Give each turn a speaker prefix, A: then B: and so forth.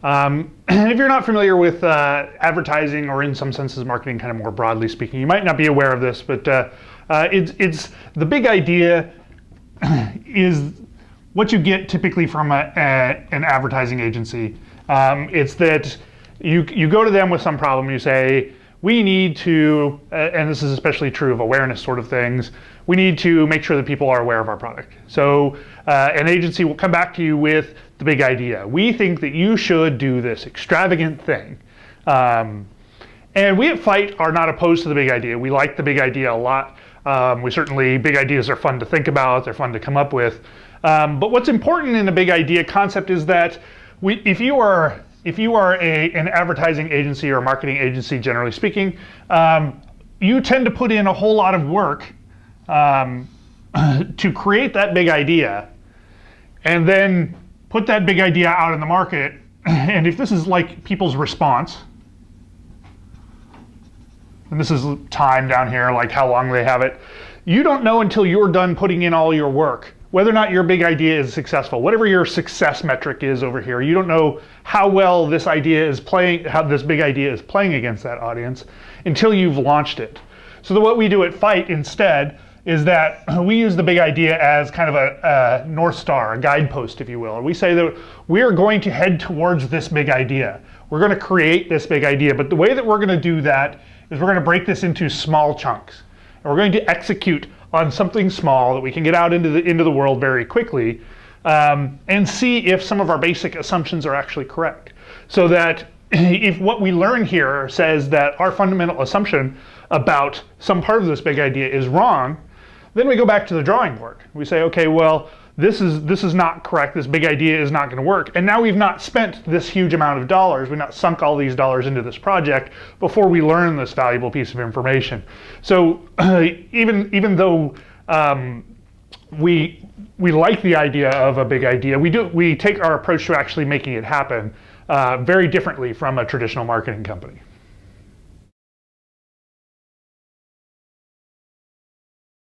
A: And if you're not familiar with advertising, or in some senses marketing kind of more broadly speaking, you might not be aware of this, but it's the big idea is what you get typically from an advertising agency. It's that you go to them with some problem, you say, we need to, and this is especially true of awareness sort of things, we need to make sure that people are aware of our product. So an agency will come back to you with the big idea. We think that you should do this extravagant thing. And we at FITE are not opposed to the big idea. We like the big idea a lot. Big ideas are fun to think about, they're fun to come up with. But what's important in a big idea concept is that if you are an advertising agency or a marketing agency, generally speaking, you tend to put in a whole lot of work to create that big idea and then put that big idea out in the market. And if this is like people's response, and this is time down here, like how long they have it, you don't know until you're done putting in all your work whether or not your big idea is successful. Whatever your success metric is over here, you don't know how well this idea is playing, how this big idea is playing against that audience until you've launched it. So what we do at FITE instead is that we use the big idea as kind of a North Star, a guidepost, if you will. We say that we're going to head towards this big idea. We're going to create this big idea, but the way that we're going to do that is we're going to break this into small chunks. And we're going to execute on something small that we can get out into the world very quickly, and see if some of our basic assumptions are actually correct. So that if what we learn here says that our fundamental assumption about some part of this big idea is wrong, then we go back to the drawing board. We say, okay, well, this is not correct. This big idea is not going to work. And now we've not spent this huge amount of dollars. We've not sunk all these dollars into this project before we learn this valuable piece of information. So even though we like the idea of a big idea, we take our approach to actually making it happen very differently from a traditional marketing company.